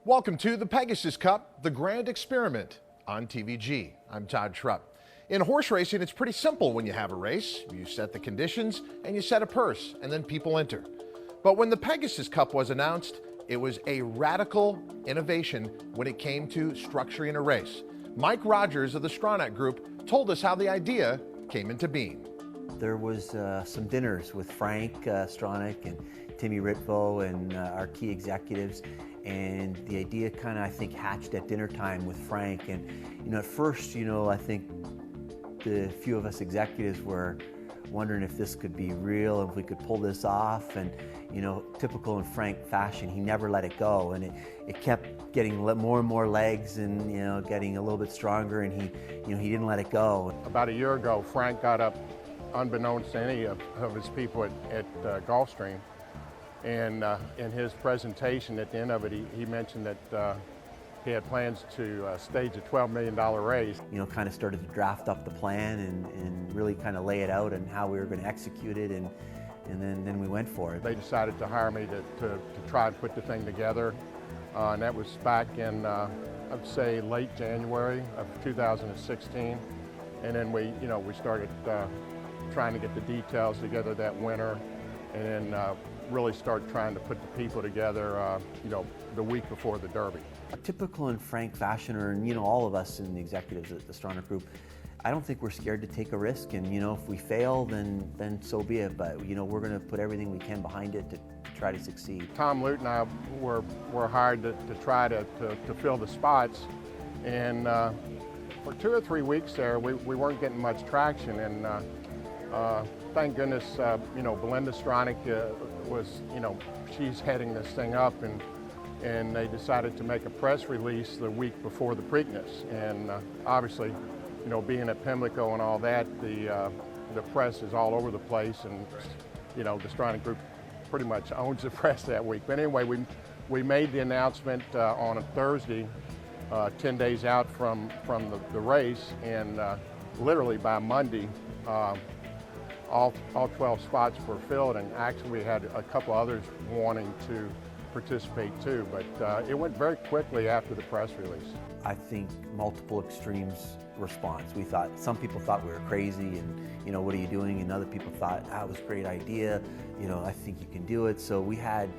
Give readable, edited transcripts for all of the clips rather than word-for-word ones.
Welcome to the Pegasus Cup, the grand experiment on TVG. I'm Todd Trupp. In horse racing, it's pretty simple when you have a race. You set the conditions and you set a purse, and then people enter. But when the Pegasus Cup was announced, it was a radical innovation when it came to structuring a race. Mike Rogers of the Stronach Group told us how the idea came into being. There was some dinners with Frank Stronach and Timmy Ritvo and our key executives, and the idea kind of, I think, hatched at dinner time with Frank. And at first, I think the few of us executives were wondering if this could be real, if we could pull this off. And typical in Frank fashion, he never let it go, and it kept getting more and more legs, and getting a little bit stronger, and he didn't let it go. About a year ago, Frank got up, unbeknownst to any of his people at Gulfstream, and in his presentation at the end of it, he mentioned that he had plans to stage a $12 million race. Kind of started to draft up the plan and really kind of lay it out and how we were going to execute it, and then we went for it. They decided to hire me to try and put the thing together, and that was back in, I'd say, late January of 2016, and then we started trying to get the details together that winter, and then really start trying to put the people together, the week before the Derby. Typical in Frank fashion, or all of us in the executives at the Stronach Group, I don't think we're scared to take a risk, and if we fail, then so be it. But we're going to put everything we can behind it to try to succeed. Tom Lute and I were hired to try to fill the spots, and for 2 or 3 weeks there, we weren't getting much traction, and thank goodness, Belinda Stronach was, she's heading this thing up, and they decided to make a press release the week before the Preakness. And obviously, being at Pimlico and all that, the press is all over the place, and the Stronach Group pretty much owns the press that week. But anyway, we made the announcement on a Thursday, 10 days out from the race, and literally by Monday, all 12 spots were filled, and actually we had a couple others wanting to participate too, but it went very quickly after the press release. I think multiple extremes response. Some people thought we were crazy, and what are you doing? And other people thought, that was a great idea, I think you can do it. So we had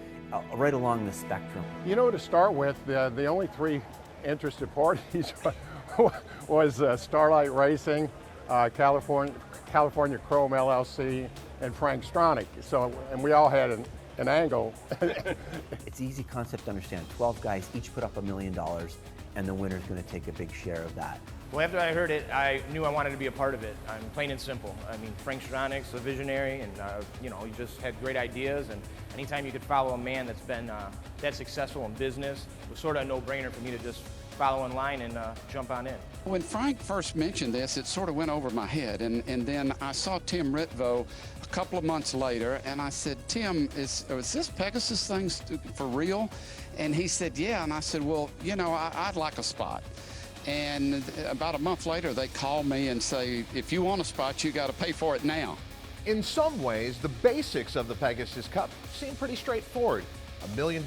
right along the spectrum. To start with, the only 3 interested parties was Starlight Racing, California Chrome LLC, and Frank Stronach. So, and we all had an angle. It's an easy concept to understand. 12 guys each put up $1 million, and the winner's going to take a big share of that. Well, after I heard it, I knew I wanted to be a part of it. I'm plain and simple. I mean, Frank Stronach's a visionary, and he just had great ideas. And anytime you could follow a man that's been that successful in business, it was sort of a no-brainer for me to just follow in line and jump on in. When Frank first mentioned this, it sort of went over my head, and then I saw Tim Ritvo a couple of months later, and I said, Tim, is this Pegasus thing for real? And he said, yeah, and I said, well, I'd like a spot. And about a month later, they call me and say, if you want a spot, you got to pay for it now. In some ways, the basics of the Pegasus Cup seem pretty straightforward. $1 million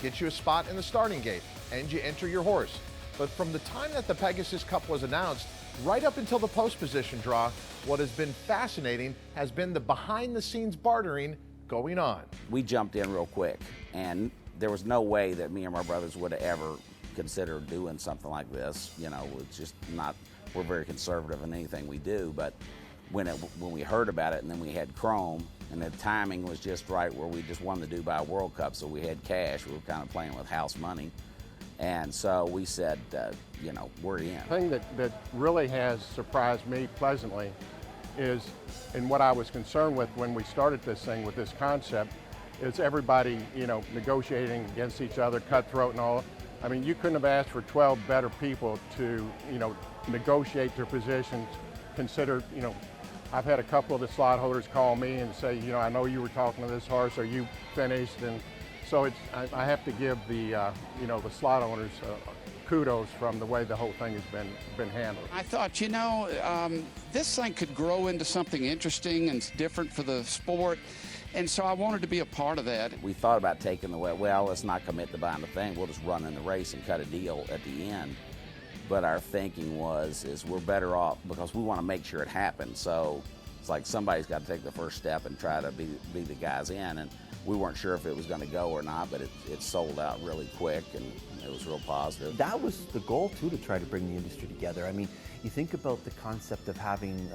gets you a spot in the starting gate, and you enter your horse. But from the time that the Pegasus Cup was announced, right up until the post position draw, what has been fascinating has been the behind-the-scenes bartering going on. We jumped in real quick, and there was no way that me and my brothers would have ever considered doing something like this. It's just not, we're very conservative in anything we do, but when we heard about it, and then we had Chrome, and the timing was just right where we just won the Dubai World Cup, so we had cash. We were kind of playing with house money. And so we said, we're in. The thing that really has surprised me pleasantly is, and what I was concerned with when we started this thing with this concept, is everybody, negotiating against each other, cutthroat and all. I mean, you couldn't have asked for 12 better people to, negotiate their positions, consider, I've had a couple of the slot holders call me and say, I know you were talking to this horse, are you finished? And so I have to give the, the slot owners kudos from the way the whole thing has been handled. I thought, this thing could grow into something interesting and different for the sport. And so I wanted to be a part of that. We thought about taking the way, well, let's not commit to buying the thing. We'll just run in the race and cut a deal at the end. But our thinking is we're better off because we want to make sure it happens. So it's like somebody's got to take the first step and try to be the guys in. And we weren't sure if it was going to go or not, but it sold out really quick and it was real positive. That was the goal too, to try to bring the industry together. I mean, you think about the concept of having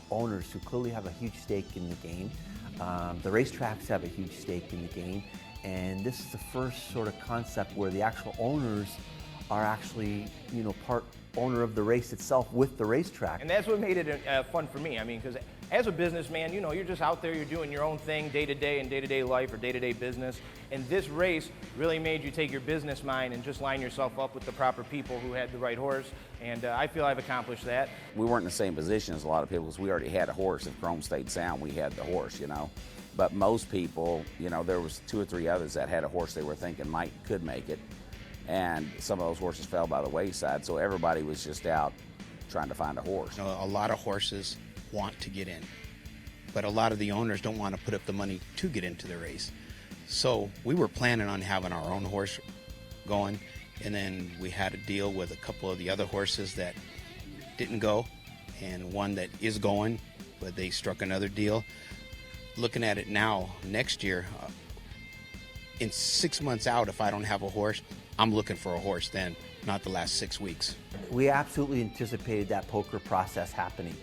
owners who clearly have a huge stake in the game. The racetracks have a huge stake in the game, and this is the first sort of concept where the actual owners are actually, part owner of the race itself with the racetrack. And that's what made it fun for me. I mean, because as a businessman, you're just out there, you're doing your own thing day to day in day-to-day life or day-to-day business. And this race really made you take your business mind and just line yourself up with the proper people who had the right horse. And I feel I've accomplished that. We weren't in the same position as a lot of people because we already had a horse. If Chrome stayed sound, we had the horse, But most people, there was 2 or 3 others that had a horse they were thinking could make it. And some of those horses fell by the wayside, so everybody was just out trying to find a horse. A lot of horses want to get in, but a lot of the owners don't want to put up the money to get into the race. So we were planning on having our own horse going, and then we had a deal with a couple of the other horses that didn't go, and one that is going, but they struck another deal. Looking at it now, next year, in 6 months out, if I don't have a horse, I'm looking for a horse then, not the last 6 weeks. We absolutely anticipated that poker process happening.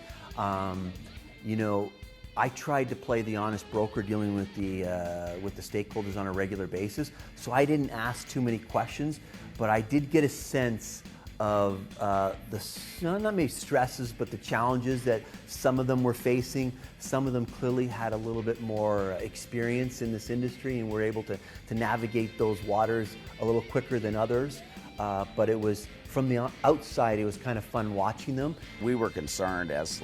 I tried to play the honest broker dealing with the stakeholders on a regular basis, so I didn't ask too many questions, but I did get a sense of not maybe stresses, but the challenges that some of them were facing. Some of them clearly had a little bit more experience in this industry and were able to navigate those waters a little quicker than others. But it was, from the outside, it was kind of fun watching them. We were concerned as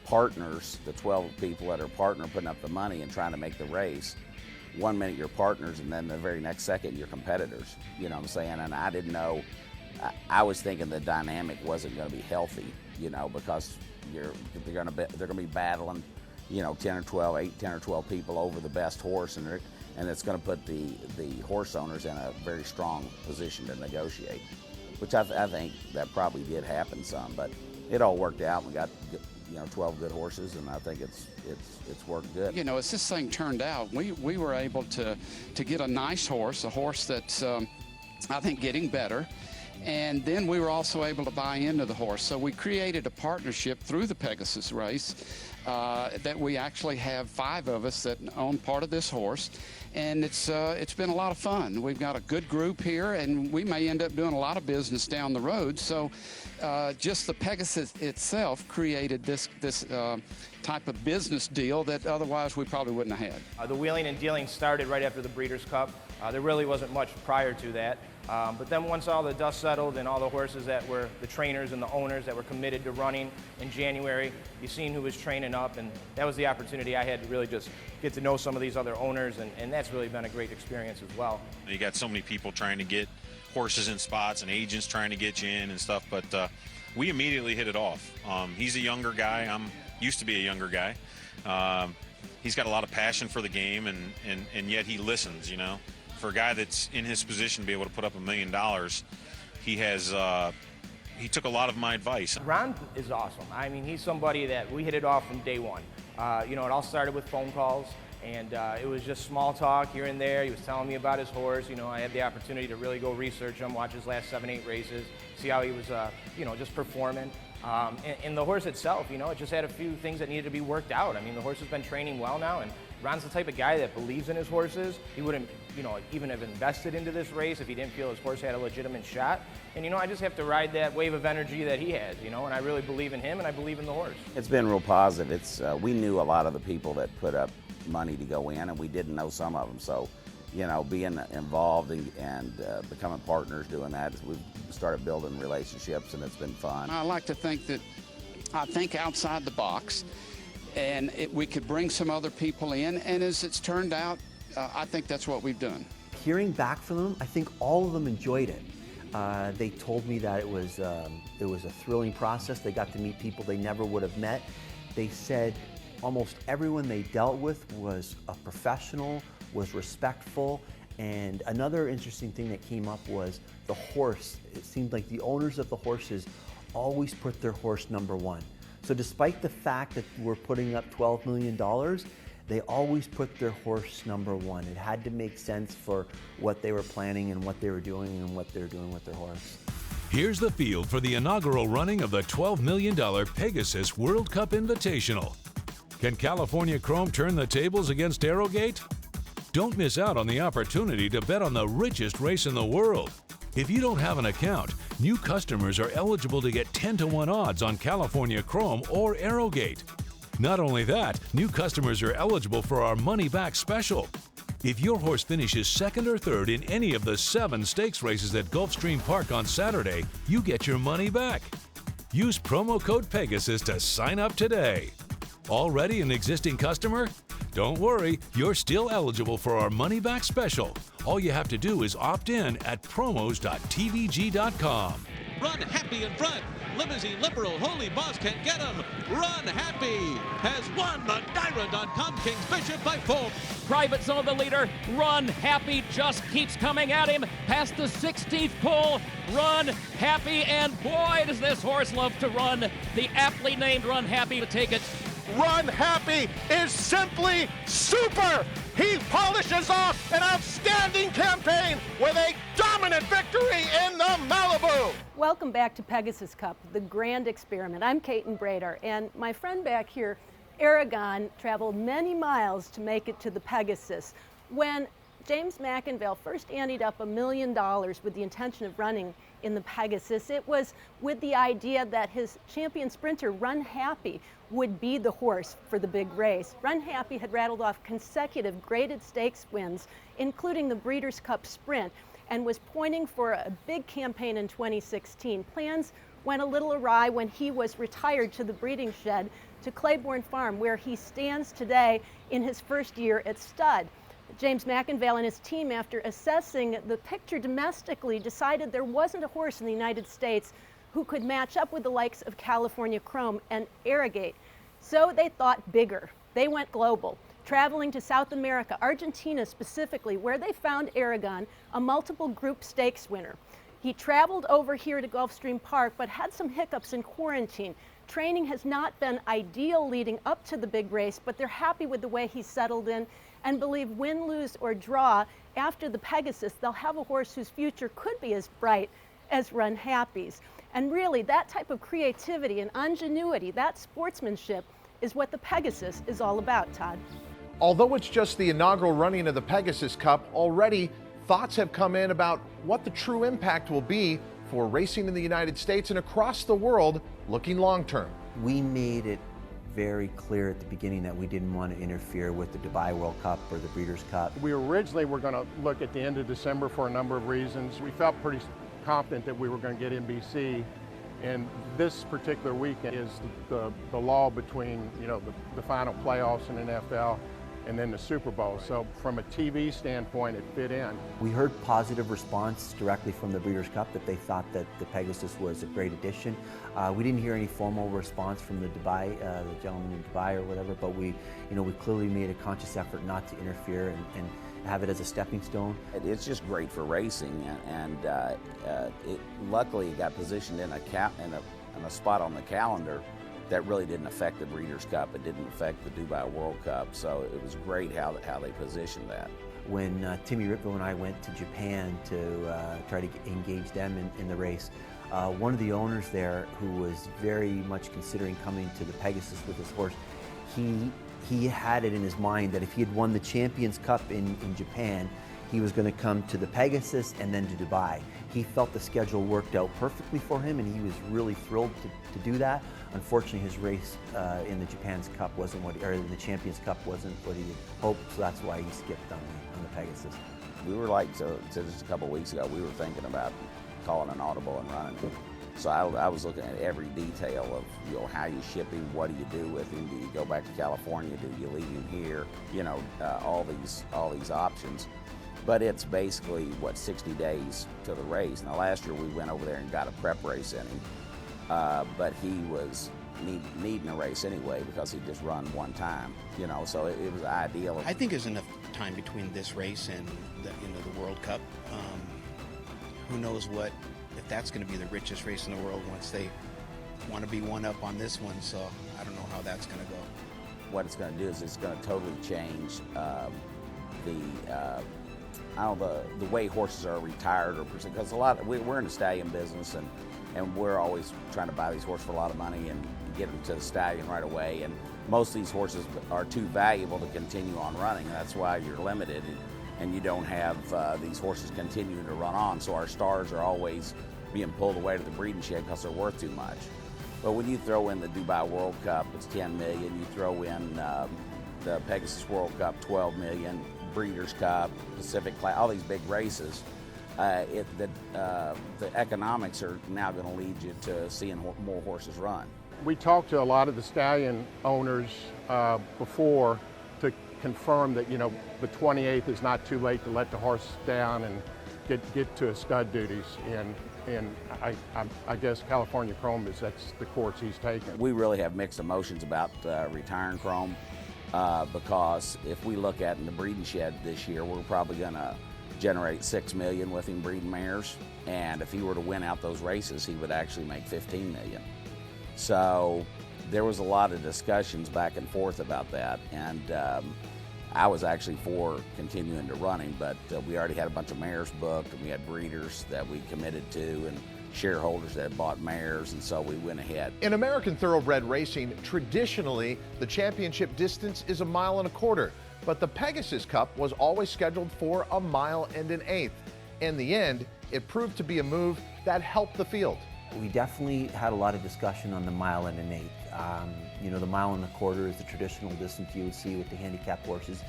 partners, the 12 people that are partner putting up the money and trying to make the race. 1 minute you're partners and then the very next second you're competitors. You know what I'm saying? And I didn't know. I was thinking the dynamic wasn't going to be healthy, because they're going to be battling, 10 or 12 people over the best horse, and it's going to put the horse owners in a very strong position to negotiate, which I think that probably did happen some, but it all worked out. We got 12 good horses, and I think it's worked good. As this thing turned out, we were able to get a nice horse, a horse that's I think getting better. And then we were also able to buy into the horse. So we created a partnership through the Pegasus race that we actually have 5 of us that own part of this horse. And it's been a lot of fun. We've got a good group here, and we may end up doing a lot of business down the road. So just the Pegasus itself created this type of business deal that otherwise we probably wouldn't have had. The wheeling and dealing started right after the Breeders' Cup. There really wasn't much prior to that. But then once all the dust settled and all the horses that were the trainers and the owners that were committed to running in January, you seen who was training up, and that was the opportunity I had to really just get to know some of these other owners, and that's really been a great experience as well. You got so many people trying to get horses in spots and agents trying to get you in and stuff, but we immediately hit it off. He's a younger guy. Used to be a younger guy. He's got a lot of passion for the game, and yet he listens, For a guy that's in his position to be able to put up $1 million, he took a lot of my advice. Ron is awesome. I mean, he's somebody that we hit it off from day one. It all started with phone calls, and it was just small talk here and there. He was telling me about his horse. I had the opportunity to really go research him, watch his last 7-8 races, see how he was, just performing. And the horse itself, it just had a few things that needed to be worked out. I mean, the horse has been training well now, and Ron's the type of guy that believes in his horses. He wouldn't, even have invested into this race if he didn't feel his horse had a legitimate shot. And, I just have to ride that wave of energy that he has, and I really believe in him and I believe in the horse. It's been real positive. We knew a lot of the people that put up money to go in, and we didn't know some of them. So, being involved and becoming partners doing that, we've started building relationships, and it's been fun. I like to think outside the box, and we could bring some other people in, and as it's turned out, I think that's what we've done. Hearing back from them, I think all of them enjoyed it. They told me that it was a thrilling process. They got to meet people they never would have met. They said almost everyone they dealt with was a professional, was respectful, and another interesting thing that came up was the horse. It seemed like the owners of the horses always put their horse number one. So despite the fact that we're putting up $12 million, they always put their horse number one. It had to make sense for what they were planning and what they were doing and what they're doing with their horse. Here's the field for the inaugural running of the $12 million Pegasus World Cup Invitational. Can California Chrome turn the tables against Arrogate? Don't miss out on the opportunity to bet on the richest race in the world. If you don't have an account, new customers are eligible to get 10-to-1 odds on California Chrome or Arrogate. Not only that, new customers are eligible for our money-back special. If your horse finishes second or third in any of the 7 stakes races at Gulfstream Park on Saturday, you get your money back. Use promo code Pegasus to sign up today. Already an existing customer? Don't worry, you're still eligible for our money-back special. All you have to do is opt in at promos.tvg.com. Run Happy in front. Limousine Liberal, Holy Boss can't get him. Run Happy has won the Dyra.com King's Bishop by 4. Private Zone the leader. Run Happy just keeps coming at him past the 16th pole. Run Happy, and boy does this horse love to run. The aptly named Run Happy to take it. Run Happy is simply super! He polishes off an outstanding campaign with a dominant victory in the Malibu! Welcome back to Pegasus Cup, the grand experiment. I'm Caitlin Brader, and my friend back here, Aragon, traveled many miles to make it to the Pegasus. When James McIngvale first anteed up $1 million with the intention of running in the Pegasus, it was with the idea that his champion sprinter, Run Happy, would be the horse for the big race. Run Happy had rattled off consecutive graded stakes wins, including the Breeders' Cup Sprint, and was pointing for a big campaign in 2016. Plans went a little awry when he was retired to the breeding shed to Claiborne Farm, where he stands today in his first year at stud. James McIngvale and his team, after assessing the picture domestically, decided there wasn't a horse in the United States who could match up with the likes of California Chrome and Arrogate. So they thought bigger. They went global, traveling to South America, Argentina specifically, where they found Aragon, a multiple group stakes winner. He traveled over here to Gulfstream Park, but had some hiccups in quarantine. Training has not been ideal leading up to the big race, but they're happy with the way he settled in and believe win, lose, or draw, after the Pegasus, they'll have a horse whose future could be as bright as Run Happy's. And really, that type of creativity and ingenuity, that sportsmanship, is what the Pegasus is all about, Todd. Although it's just the inaugural running of the Pegasus Cup, already thoughts have come in about what the true impact will be for racing in the United States and across the world looking long term. We made it very clear at the beginning that we didn't want to interfere with the Dubai World Cup or the Breeders' Cup. We originally were going to look at the end of December for a number of reasons. We felt pretty confident that we were going to get NBC, and this particular weekend is the lull between, you know, the final playoffs in the NFL and then the Super Bowl. So from a TV standpoint, it fit in. We heard positive response directly from the Breeders' Cup that they thought that the Pegasus was a great addition. We didn't hear any formal response from the Dubai, the gentleman in Dubai or whatever, but we clearly made a conscious effort not to interfere and have it as a stepping stone. It's just great for racing, and luckily it got positioned in a spot on the calendar that really didn't affect the Breeders' Cup. It didn't affect the Dubai World Cup, so it was great how they positioned that. When Timmy Ritvo and I went to Japan to try to engage them in the race, one of the owners there, who was very much considering coming to the Pegasus with his horse, he had it in his mind that if he had won the Champions Cup in Japan, he was going to come to the Pegasus and then to Dubai. He felt the schedule worked out perfectly for him, and he was really thrilled to do that. Unfortunately, his race in the Japan's Cup wasn't what, or the Champions Cup wasn't what he had hoped, so that's why he skipped on the Pegasus. We were like, so just a couple of weeks ago, we were thinking about calling an audible and running it. So I was looking at every detail of, you know, how you ship him, what do you do with him, do you go back to California, do you leave him here, you know, all these options. But it's basically, 60 days to the race. Now last year we went over there and got a prep race in him, but he was needing a race anyway because he just run one time, you know, so it was ideal. I think there's enough time between this race and the World Cup. Who knows if that's going to be the richest race in the world once they want to be one up on this one, so I don't know how that's going to go. What it's going to do is it's going to totally change the way horses are retired, or because we're in the stallion business, and we're always trying to buy these horses for a lot of money and get them to the stallion right away, and most of these horses are too valuable to continue on running, and that's why you're limited, and you don't have these horses continuing to run on, so our stars are always being pulled away to the breeding shed because they're worth too much. But when you throw in the Dubai World Cup, it's 10 million. You throw in the Pegasus World Cup, 12 million, Breeders' Cup, Pacific Class, all these big races. The economics are now going to lead you to seeing more horses run. We talked to a lot of the stallion owners before to confirm that, you know, the 28th is not too late to let the horse down and get to his stud duties. And I guess California Chrome that's the course he's taking. We really have mixed emotions about retiring Chrome because if we look at in the breeding shed this year, we're probably going to generate $6 million with him breeding mares, and if he were to win out those races, he would actually make $15 million. So there was a lot of discussions back and forth about that, and I was actually for continuing to running, but we already had a bunch of mares booked, and we had breeders that we committed to, and shareholders that had bought mares, and so we went ahead. In American thoroughbred racing, traditionally, the championship distance is 1.25 miles, but the Pegasus Cup was always scheduled for 1.125 miles. In the end, it proved to be a move that helped the field. We definitely had a lot of discussion on the 1.125 miles. You know, the 1.25 miles is the traditional distance you would see with the handicapped horses.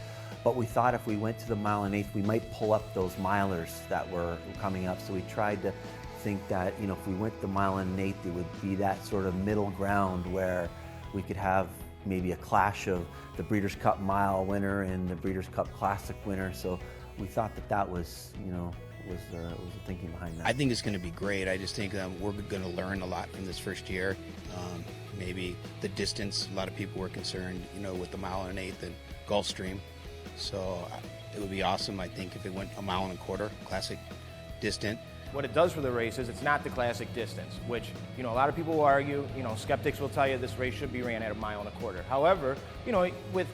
But we thought if we went to the 1.125 miles, we might pull up those milers that were coming up. So we tried to think that, you know, if we went the 1.125 miles, it would be that sort of middle ground where we could have maybe a clash of the Breeders' Cup Mile winner and the Breeders' Cup Classic winner. So we thought that was, you know, was the thinking behind that. I think it's going to be great. I just think we're going to learn a lot from this first year. Maybe the distance, a lot of people were concerned, you know, with the 1.125 miles and Gulfstream. So it would be awesome, I think, if it went 1.25 miles, classic distant. What it does for the race is it's not the classic distance, which, you know, a lot of people will argue, you know, skeptics will tell you this race should be ran at 1.25 miles. However, you know, with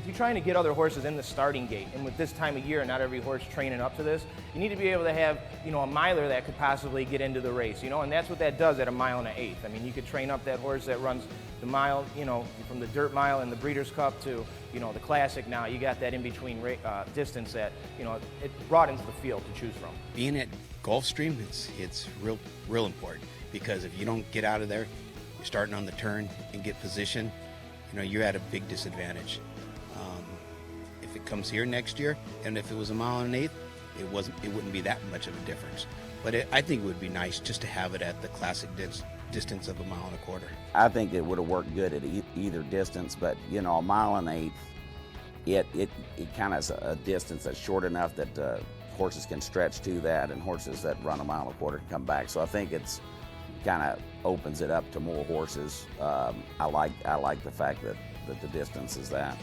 you trying to get other horses in the starting gate, and with this time of year, not every horse training up to this, you need to be able to have, you know, a miler that could possibly get into the race, you know, and that's what that does at 1.125 miles. I mean, you could train up that horse that runs the mile, you know, from the dirt mile in the Breeders' Cup to, you know, the Classic. Now you got that in-between distance that, you know, it broadens the field to choose from. Being at Gulfstream, it's real important, because if you don't get out of there, you're starting on the turn and get position, you know, you're at a big disadvantage. If it comes here next year, and if it was 1.125 miles, it wouldn't be that much of a difference. But I think it would be nice just to have it at the classic distance of 1.25 miles. I think it would have worked good at either distance, but you know, 1.125 miles, it kind of is a distance that's short enough that horses can stretch to that, and horses that run 1.25 miles can come back. So I think it's kind of opens it up to more horses. I like the fact that the distance is that.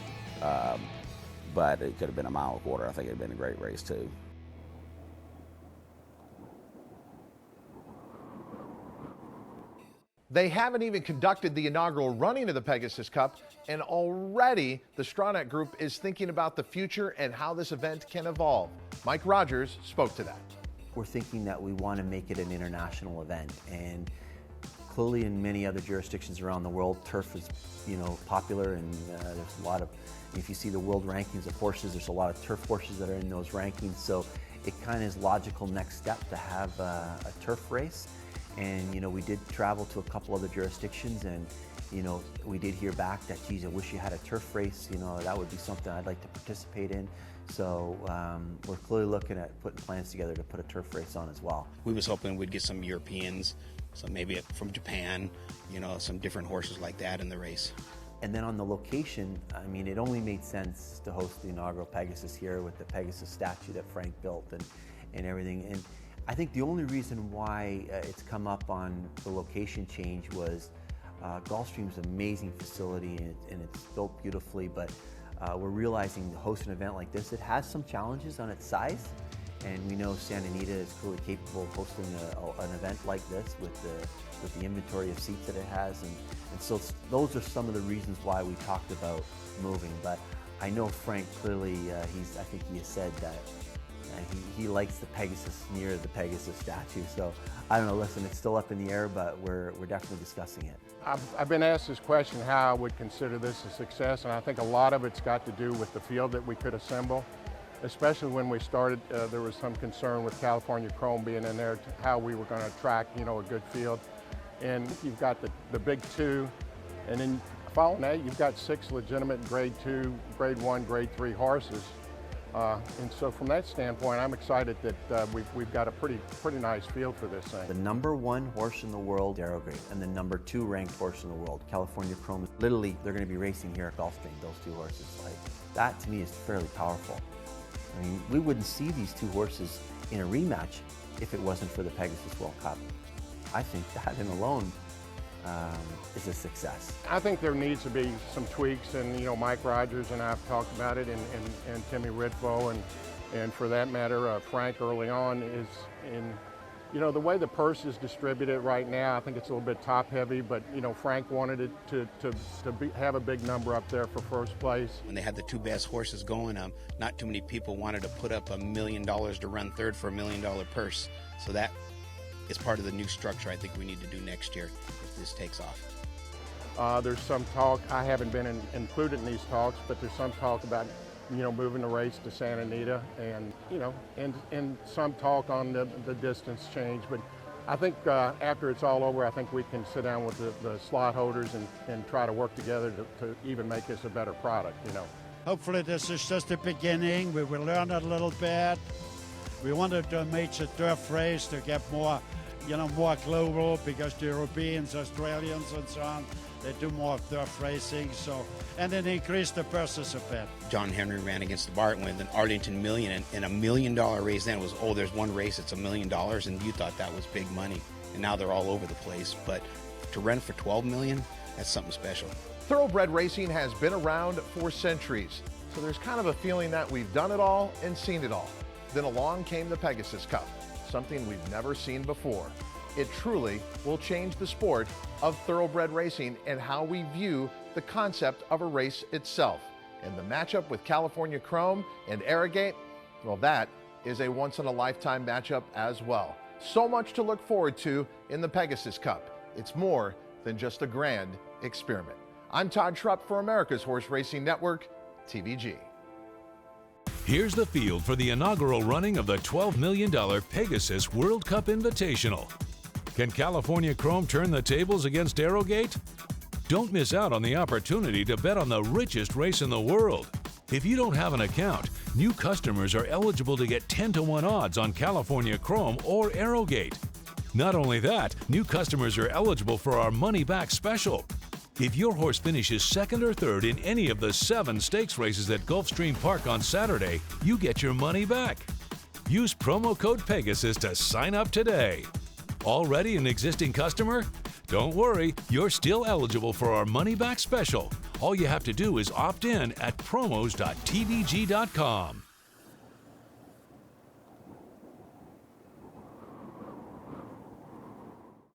But it could have been 1.25 miles. I think it would have been a great race too. They haven't even conducted the inaugural running of the Pegasus Cup, and already the Stronach Group is thinking about the future and how this event can evolve. Mike Rogers spoke to that. We're thinking that we want to make it an international event, and clearly in many other jurisdictions around the world, turf is, you know, popular, and there's a lot of, if you see the world rankings of horses, there's a lot of turf horses that are in those rankings, so it kind of is logical next step to have a turf race. And, you know, we did travel to a couple other jurisdictions, and, you know, we did hear back that, geez, I wish you had a turf race, you know, that would be something I'd like to participate in. So we're clearly looking at putting plans together to put a turf race on as well. We was hoping we'd get some Europeans, so maybe from Japan, you know, some different horses like that in the race. And then on the location, I mean, it only made sense to host the inaugural Pegasus here with the Pegasus statue that Frank built and everything. And I think the only reason why it's come up on the location change was Gulfstream's an amazing facility, and it's built beautifully, but we're realizing to host an event like this, it has some challenges on its size, and we know Santa Anita is clearly capable of hosting an event like this with the inventory of seats that it has, and so those are some of the reasons why we talked about moving. But I know Frank clearly, I think he has said that he likes the Pegasus near the Pegasus statue. So I don't know, listen, it's still up in the air, but we're definitely discussing it. I've been asked this question, how I would consider this a success, and I think a lot of it's got to do with the field that we could assemble. Especially when we started, there was some concern with California Chrome being in there, how we were going to attract, a good field. And you've got the big two, and then following that, you've got 6 legitimate grade 2, grade 1, grade 3 horses. And so from that standpoint, I'm excited that we've got a pretty nice field for this thing. The #1 horse in the world, Arrogate, and the #2 ranked horse in the world, California Chrome. Literally, they're going to be racing here at Gulfstream, those 2 horses. Like, that to me is fairly powerful. I mean, we wouldn't see these 2 horses in a rematch if it wasn't for the Pegasus World Cup. I think that in alone is a success. I think there needs to be some tweaks, and Mike Rogers and I have talked about it, and Timmy Ritvo, and for that matter, Frank early on is in. The way the purse is distributed right now, I think it's a little bit top heavy, but Frank wanted it to have a big number up there for first place. When they had the 2 best horses going, not too many people wanted to put up $1 million to run third for $1 million purse. So that is part of the new structure I think we need to do next year if this takes off. There's some talk, I haven't been included in these talks, but there's some talk about moving the race to Santa Anita, and and some talk on the distance change. But I think after it's all over, I think we can sit down with the slot holders and try to work together to even make this a better product. Hopefully this is just the beginning. We will learn a little bit. We wanted to make a turf race to get more, more global, because the Europeans, Australians, and so on, they do more turf racing, and then increase the purses a bit. John Henry ran against the Barton with an Arlington Million, and $1 million race then was, there's one race, it's $1 million, and you thought that was big money. And now they're all over the place. But to run for $12 million, that's something special. Thoroughbred racing has been around for centuries, so there's kind of a feeling that we've done it all and seen it all. Then along came the Pegasus Cup, something we've never seen before. It truly will change the sport of thoroughbred racing and how we view the concept of a race itself. And the matchup with California Chrome and Arrogate, well, that is a once-in-a-lifetime matchup as well. So much to look forward to in the Pegasus Cup. It's more than just a grand experiment. I'm Todd Schrupp for America's Horse Racing Network, TVG. Here's the field for the inaugural running of the $12 million Pegasus World Cup Invitational. Can California Chrome turn the tables against Arrogate? Don't miss out on the opportunity to bet on the richest race in the world. If you don't have an account, new customers are eligible to get 10-to-1 odds on California Chrome or Arrogate. Not only that, new customers are eligible for our money-back special. If your horse finishes 2nd or 3rd in any of the 7 stakes races at Gulfstream Park on Saturday, you get your money back. Use promo code Pegasus to sign up today. Already an existing customer? Don't worry, you're still eligible for our money-back special. All you have to do is opt in at promos.tvg.com.